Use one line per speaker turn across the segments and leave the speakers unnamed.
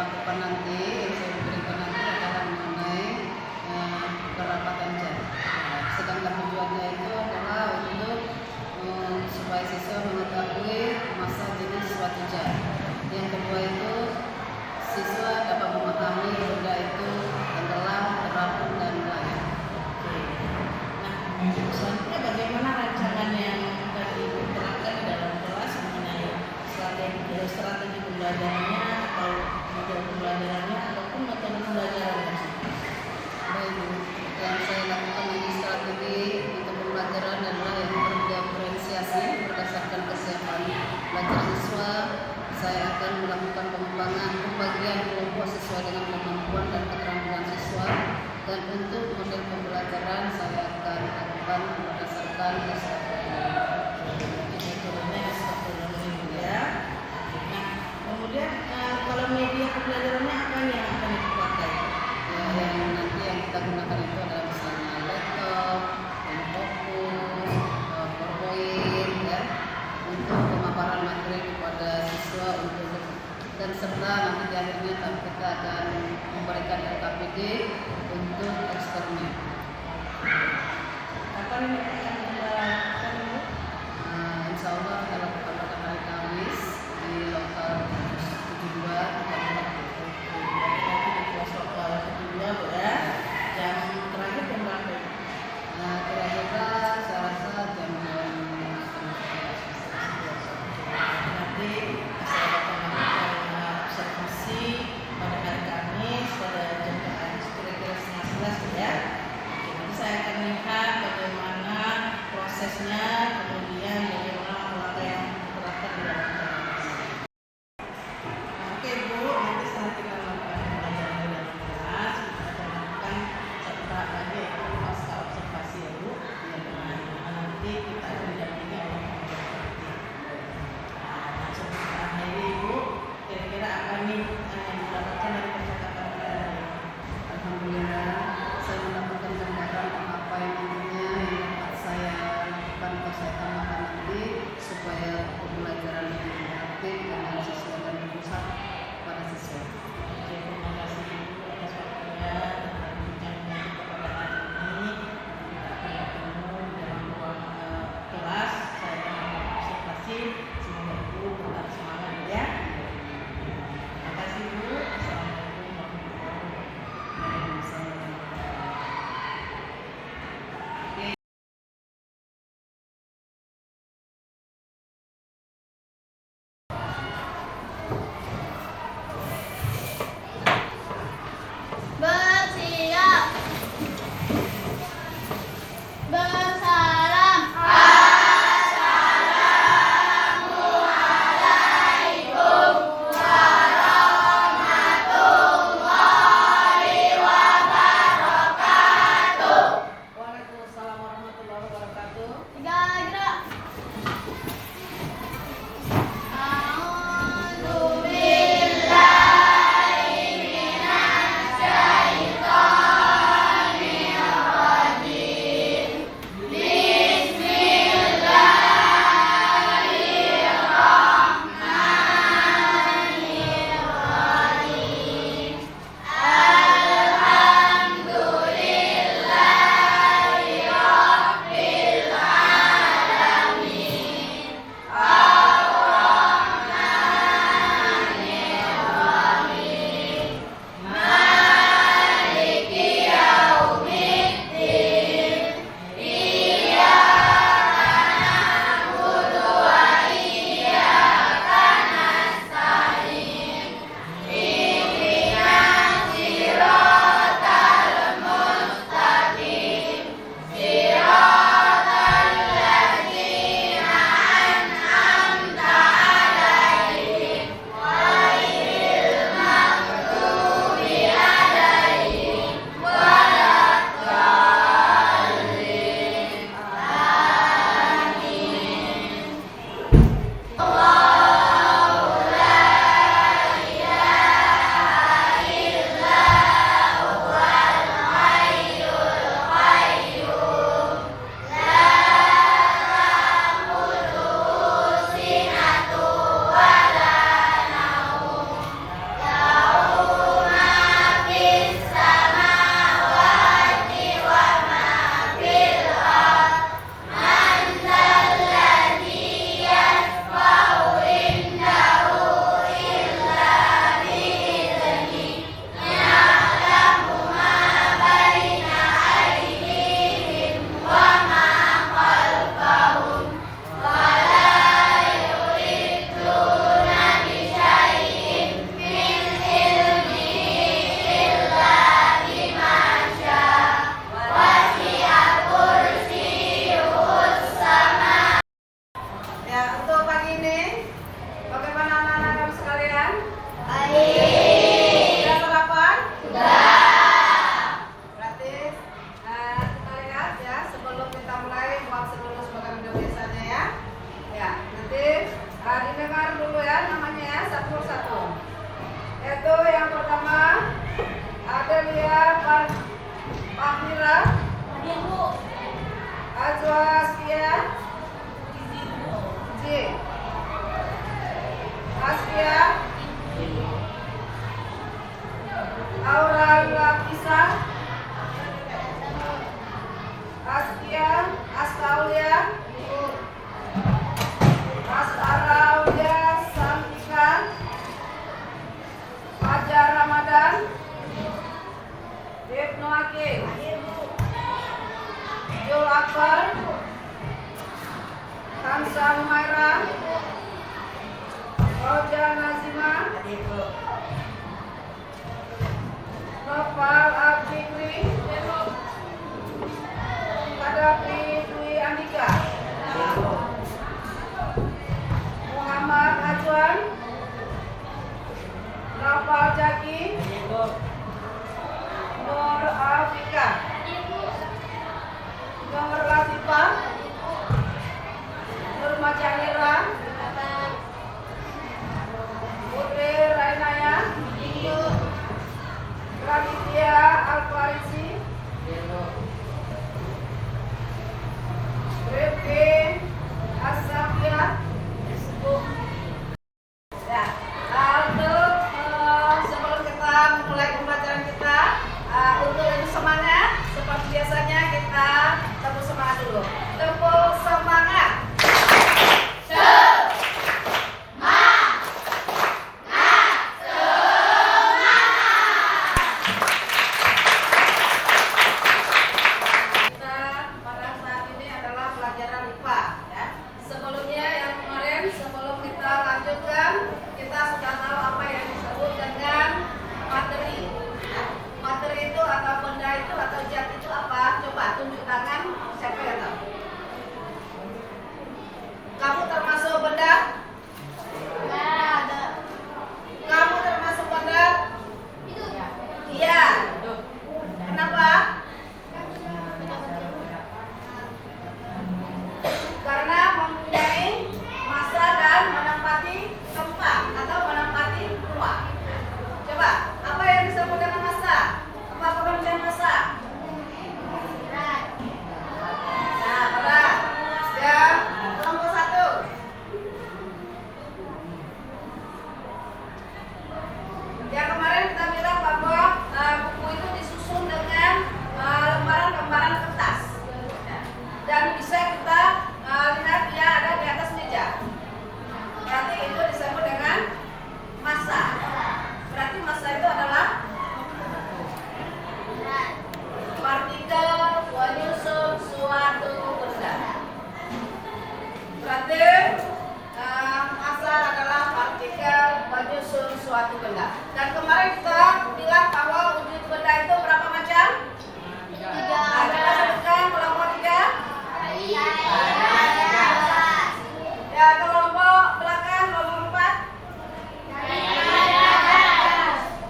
lakukan nanti, yang saya berikan nanti adalah mengenai kerapatan jam. Sedangkan tujuannya itu adalah untuk supaya siswa mengetahui masa jenis suatu jam. Yang kedua itu siswa dapat memahami benda itu tenggelam, terapung, dan lain.
Nah, selanjutnya bagaimana rancangan yang tadi diterapkan di dalam kelas mengenai strategi pembelajarannya atau metode pembelajarannya ataupun metode pembelajarannya?
Baik, yang saya lakukan ini strategi untuk pembelajaran adalah yang berdiferensiasi berdasarkan kesiapan belajar siswa. Saya akan melakukan pengembangan pembagian kelompok sesuai dengan kemampuan dan keterampilan siswa, dan untuk model pembelajaran saya akan lakukan berdasarkan SKP.
Ya. Nah, kemudian kalau media pembelajarannya apa yang akan dipakai?
Ya, yang nanti yang kita gunakan itu adalah misalnya laptop, fokus, PowerPoint, ya, untuk pemaparan materi kepada siswa dan serta nanti di akhirnya kita akan memberikan LKPD untuk eksternal.
Kapan ini akan dilakukan?
Insya Allah kita lakukan pada hari Kamis di lokal 72
Nanti di kelas lokal kedua, Bu, ya. Jam terakhir jam berapa?
kira-kira saya rasa jam
Nanti saya akan melakukan observasi pada hari Kamis pada jam Kamis kira-kira setengah 11, ya. Jadi saya akan lihat bagaimana prosesnya, kemudian bagaimana pemakaian
suatu benda. Dan kemarin kita bilang bahwa wujud benda itu berapa macam? Nah, kita sebutkan kelompok 3. Ya, kelompok belakang, kelompok 4.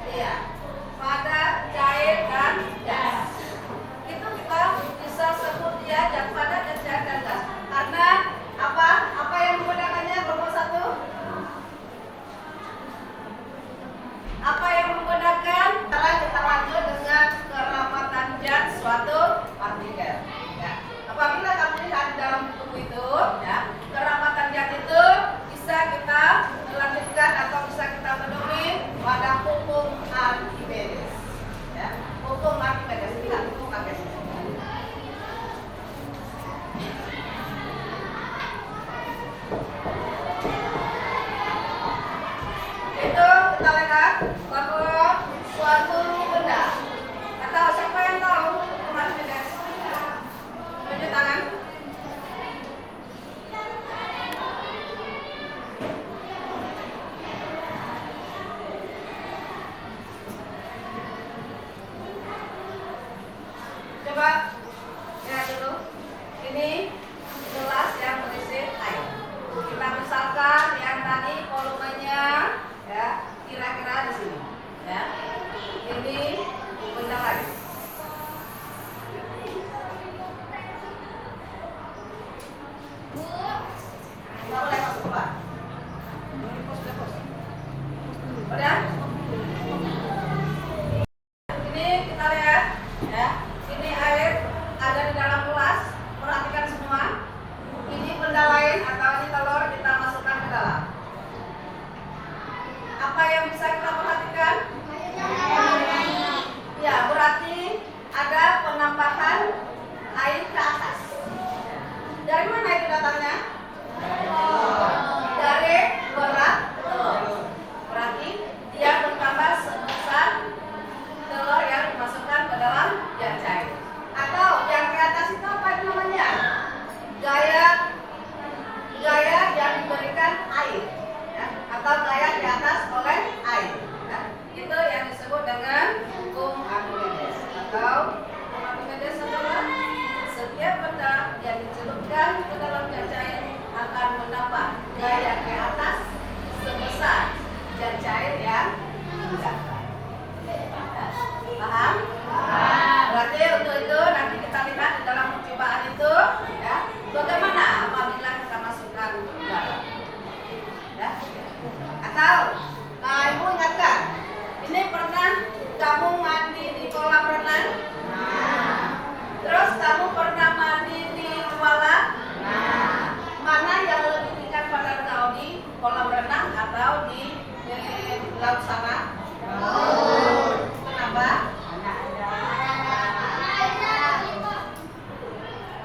Iya, padat, cair, dan gas. Itu kita bisa sebut dia dan padat, dan cair, dan gas. Karena apa? Apa yang menggunakannya kelompok 1? Apa yang menggunakan? Sekarang kita lanjut dengan kerapatan zat suatu partikel. Ya. Apabila kamu lihat dalam buku itu, ya, kerapatan zat itu bisa kita lanjutkan atau bisa kita penuhi pada hukum Archimedes. Ya. Hukum Archimedes, lihat hukum Archimedes. Itu kita lihat bahwa suatu benda, atau siapa yang tahu hukum Archimedes? Tunjuk tangan. Coba lihat dulu. Ini gelas yang berisi air. Kita misalkan yang tadi volumenya, ya, kira-kira di sini, ya. Ini benda lain. Nggak boleh masuk keluar. Udah? Ini kita lihat, ya. Ini air ada di dalam gelas. Perhatikan semua. Ini benda lain atau ini telur kita masukkan ke dalam. Apa yang bisa kita perhatikan? Ya, berarti ada penambahan air ke atas. Dari mana itu datangnya? Dari berat telur. Berarti dia bertambah sebesar telur yang dimasukkan ke dalam zat cair. Atau yang ke atas itu apa namanya? Gaya yang diberikan air, ya, atau gaya di atas oleh air, ya. Itu yang disebut dengan hukum Archimedes. Atau hukum Archimedes adalah setiap benda yang dicelupkan ke dalam zat cair akan mendapat gaya ke atas sebesar zat cair yang digunakan. Paham? Berarti untuk itu nanti kita lihat di dalam percobaan itu, ya, bagaimana apabila kita masukkan garam, ya. Atau, nah, ibu ingatkan, ini pernah kamu mandi di kolam renang? Terus kamu pernah mandi di kolam? Mana yang lebih ringan pada kau, di kolam renang atau di laut sana? Kenapa?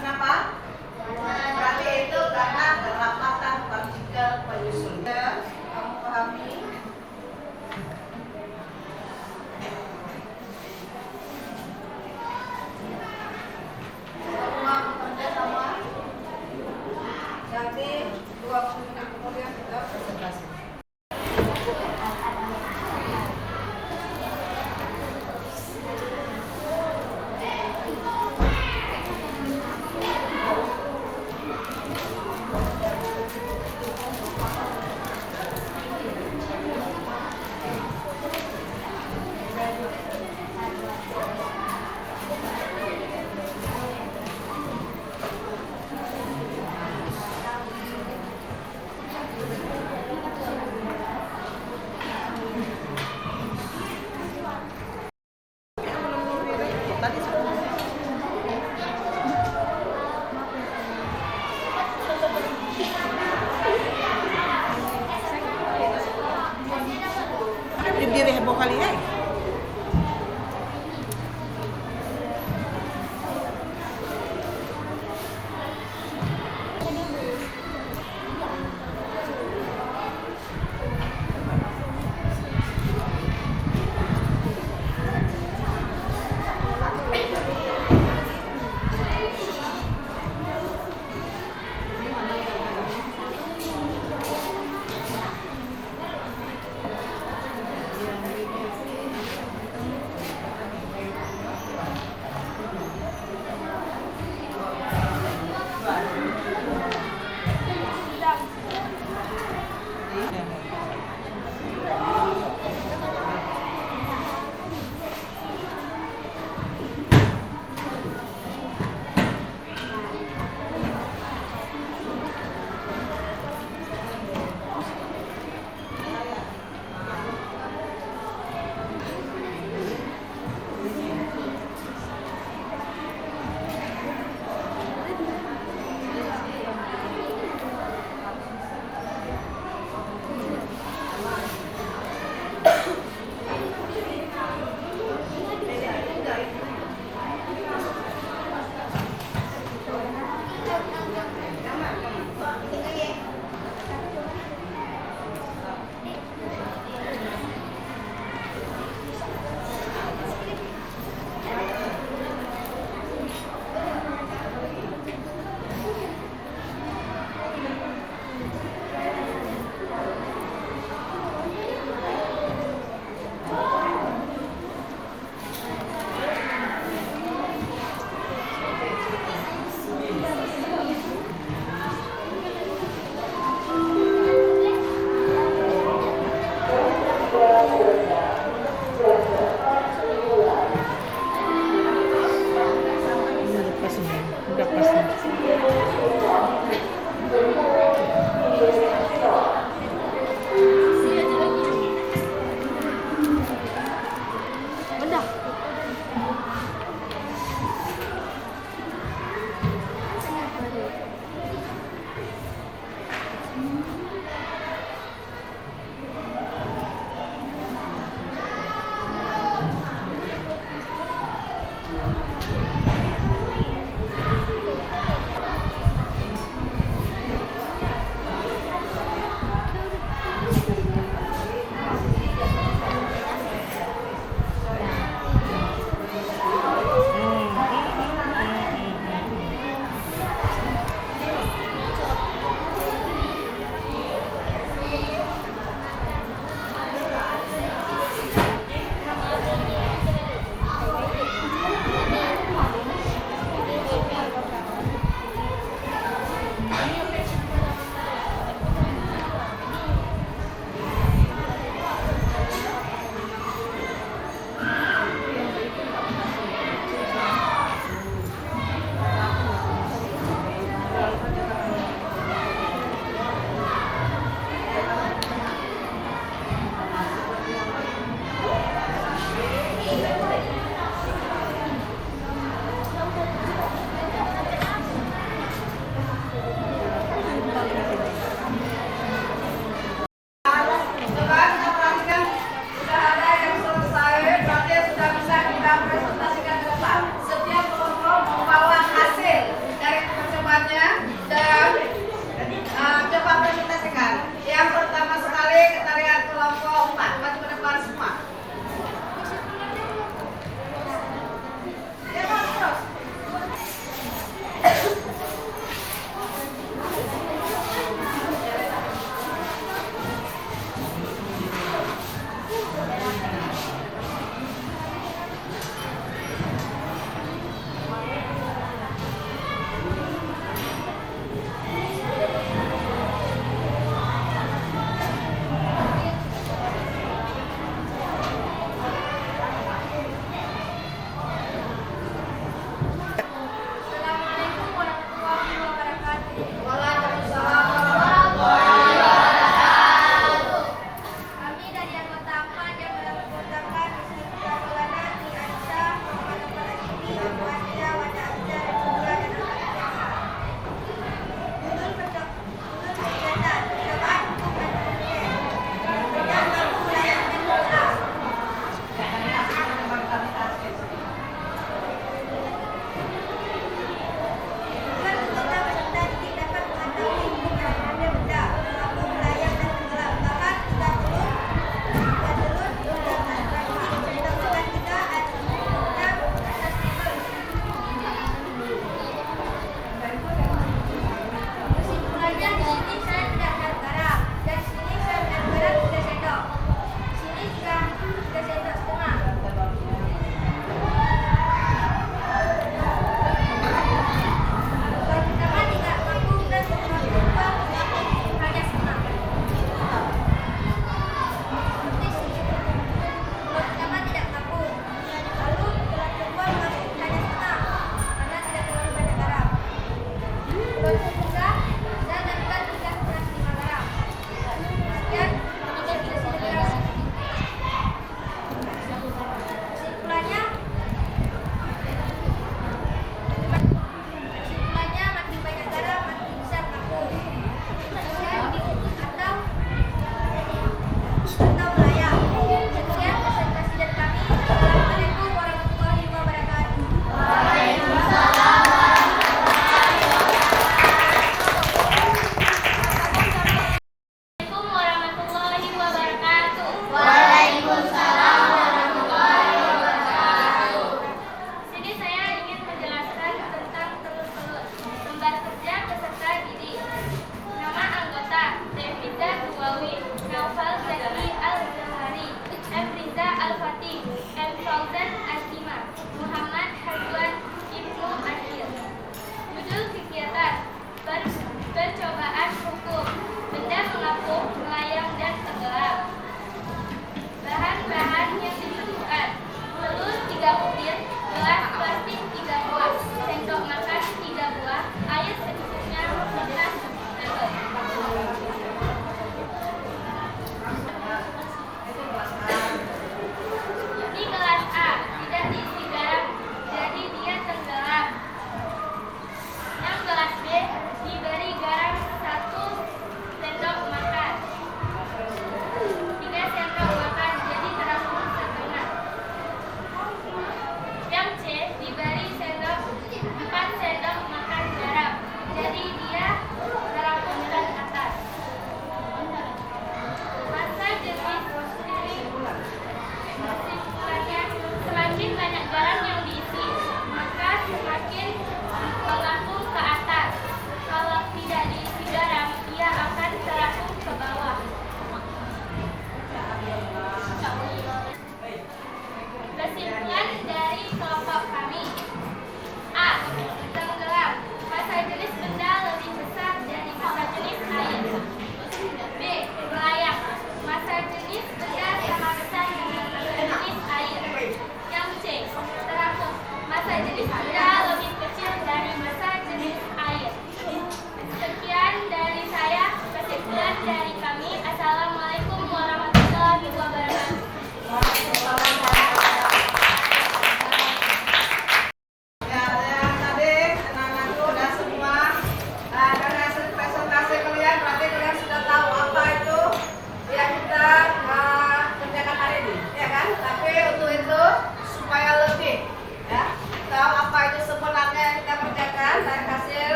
Kenapa? Berarti itu karena kerapatan partikel penyusunnya. Kamu pahami? Semua bekerja sama. Nanti 20 menit kemudian kita presentasi.
Diri heboh kali ya.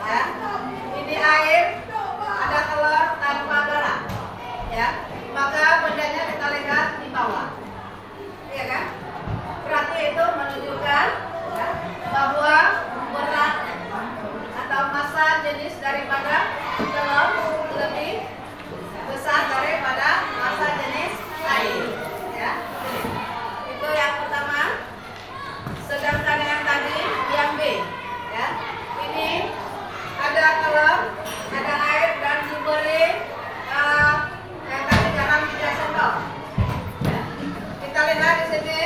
ya. Ini air, ada telur tanpa garam, ya. Maka bendanya kita lihat di bawah, iya kan? Berarti itu menunjukkan ya, bahwa berat atau massa jenis daripada telur lebih besar daripada massa jenis air, ya. Itu yang pertama. Sedangkan yang tadi yang B, ya. Ini ada telur, ada air dan diberi yang tadi garam 3 sendok. Ya. Kita lihat di sini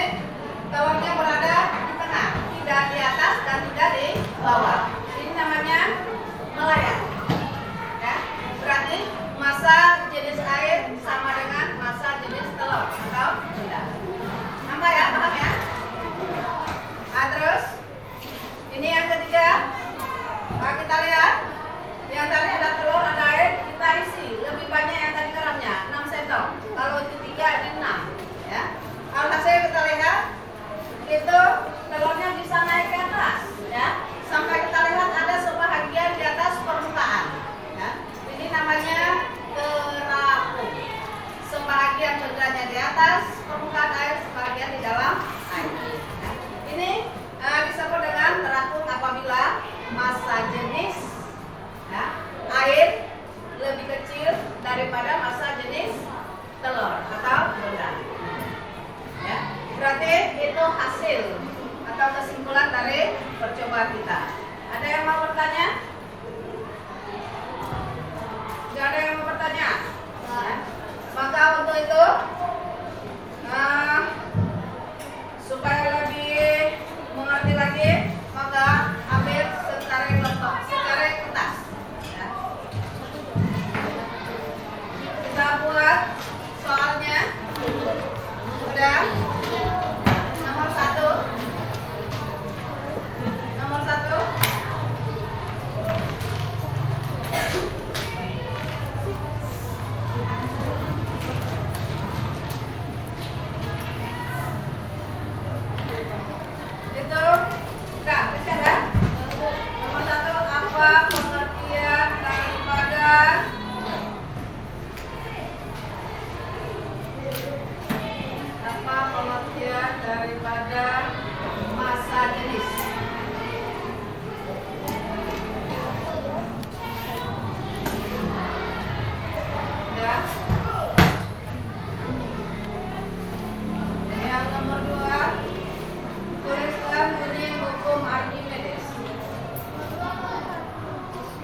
telurnya berada di tengah, tidak di atas dan tidak di bawah. Ini namanya melayang. Ya. Berarti massa jenis air sama dengan massa jenis telur atau tidak. Nampak ya, paham ya? Nah, terus ini yang ketiga. Nah, kita lihat yang tadi ada telur, ada air, kita isi lebih banyak yang tadi garamnya 6 sendok. Kalau itu 3 ini 6, ya. Alhasil kita lihat itu telurnya bisa naik ke atas, ya, sampai kita lihat ada sebahagian di atas permukaan, ya. Ini namanya terapung. Sebahagian bendanya di atas permukaan air, sebahagian di dalam air. Ya. Ini disebut dengan terapung apabila massa jenis ya, air lebih kecil daripada massa jenis telur atau benda. Ya, berarti itu hasil atau kesimpulan dari percobaan kita. Ada yang mau bertanya? Tidak ada yang mau bertanya? Ya. Maka untuk itu supaya lebih mengerti lagi, maka ambil secara kertas. Ya. Kita buat soalnya. Udah. Nomor 1. Nomor 1. Itu enggak bisa ya? Nomor 1, apa pengertian daripada massa jenis? Ya. Yang nomor 2, tuliskan bunyi hukum Archimedes.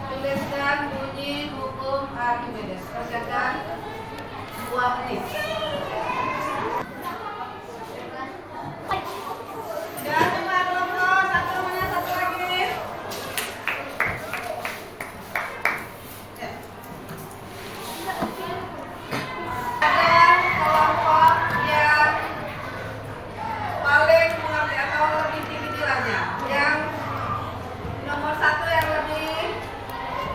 Tuliskan bunyi hukum Archimedes. Kerjakan 2 menit. Jangan cuma kelompok satu, mana satu lagi. Ya. Ada kelompok yang paling mengerti atau lebih tinggi nilainya. Yang nomor 1 yang lebih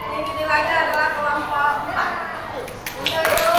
tinggi nilainya adalah kelompok 4. Untuk itu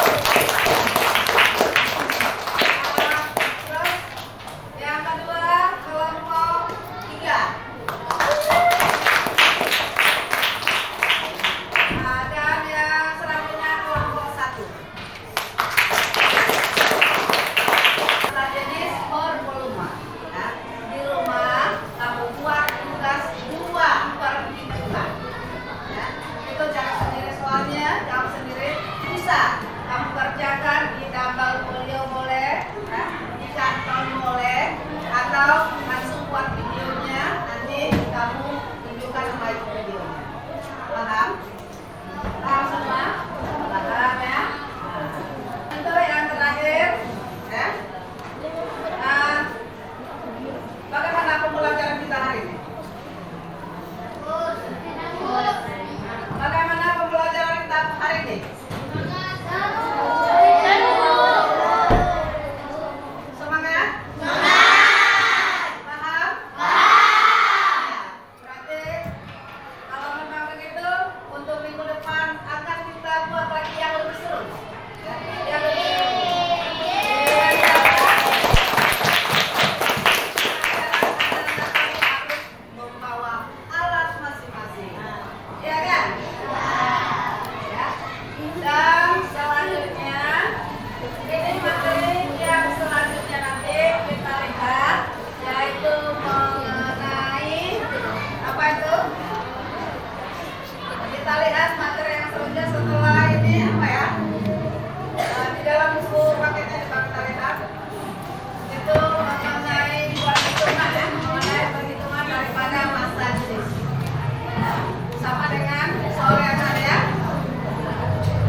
sama dengan sore ya.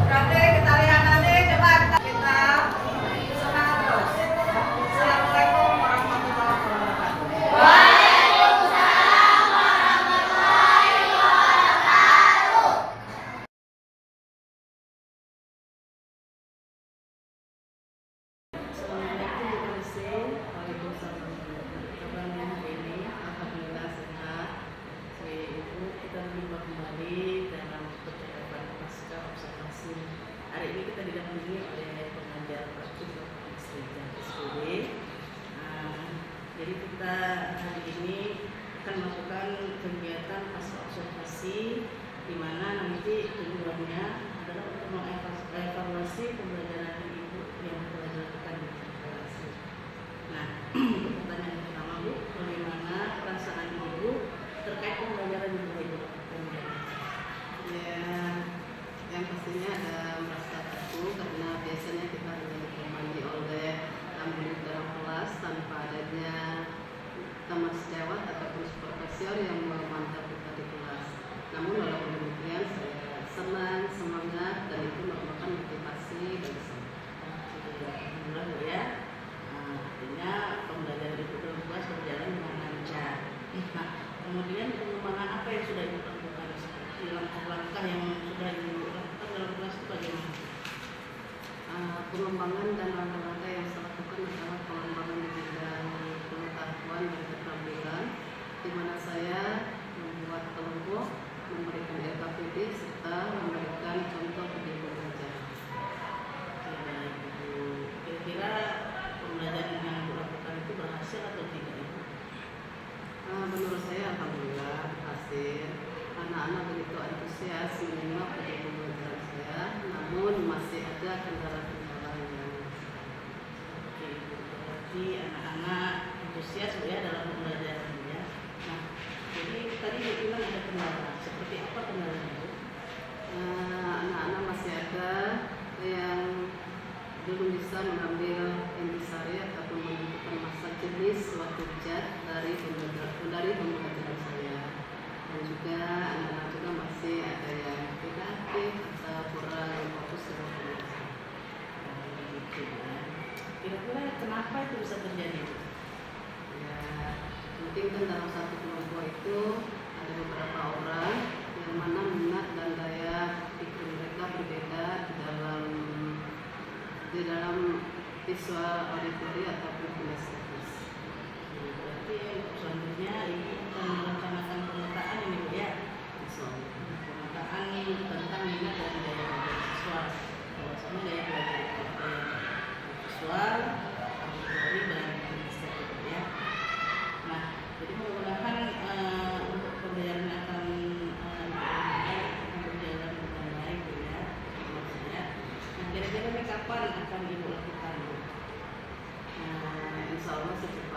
Berarti kita lihat nanti, coba kita semangat terus. Assalamualaikum warahmatullahi wabarakatuh.
Assalamualaikum warahmatullahi wabarakatuh. Kabarnya hari ini alhamdulillah sehat. Saya Ibu, kita berjumpa kembali dalam percakapan pasca observasi. Hari ini kita didampingi oleh pengajar praktik SPB. Jadi kita hari ini akan melakukan kegiatan pasca observasi, di mana nanti tujuannya adalah untuk mengevaluasi pembelajaran Ibu yang telah dilakukan di kelas. Nah, pertanyaan pertama Bu, bagaimana perasaan Ibu terkait pembelajaran yang telah Ibu lakukan?
Ya, yang pastinya ada merasa takut karena biasanya kita hanya ditemani oleh tamu dalam kelas tanpa adanya teman sejawat ataupun supervisor yang memantau kita di kelas. Namun walaupun demikian saya senang, semangat, dan itu merupakan motivasi bagi saya.
Alhamdulillah Bu ya. Artinya pembelajaran Ibu dalam kelas berjalan dengan lancar. Nah, kemudian pengembangan apa yang sudah Ibu lakukan? Seperti langkah-langkah yang sudah Ibu lakukan dalam kelas itu bagaimana?
Pengembangan dan langkah-langkah yang saya lakukan adalah pengembangan di bidang pengetahuan dan keterampilan, di mana saya membuat kelompok, memberikan LKPD, serta memberikan contoh video belajar.
Baik, Ibu. Kira-kira pembelajaran yang Ibu lakukan itu berhasil atau tidak Ibu?
Menurut saya alhamdulillah berhasil. Anak-anak begitu antusias menyimak video belajar saya, namun masih ada kendala-kendala yang
Oke, Ibu. Berarti anak-anak antusias Bu ya dalam pembelajaran ya. Nah, jadi tadi Ibu bilang ada kendala. Seperti apa kendalanya Bu?
anak-anak masih ada yang belum bisa mengambil intisari ataupun menentukan masa jenis suatu zat dari pembelajaran saya, dan juga anak-anak juga masih ada yang tidak aktif atau kurang fokus dengan pelajaran.
Gitu ya. Kira-kira kenapa itu bisa terjadi Bu?
Ya, mungkin kan dalam satu kelompok itu ada beberapa orang yang mana minat dan daya pikir mereka berbeda di dalam visual auditory ataupun kinestetis.
Berarti selanjutnya Ibu akan merencanakan pemetaan ini Bu ya. Pemetaan tentang minat dan daya belajar siswa. Bahwasanya daya belajar visual, auditory dan kinestetik ya. Nah, jadi mudah-mudahan untuk pembelajaran akan berjalan dengan baik Bu ya. Nah, kira-kira ini kapan akan Ibu lakukan Bu?
Insya Allah secepatnya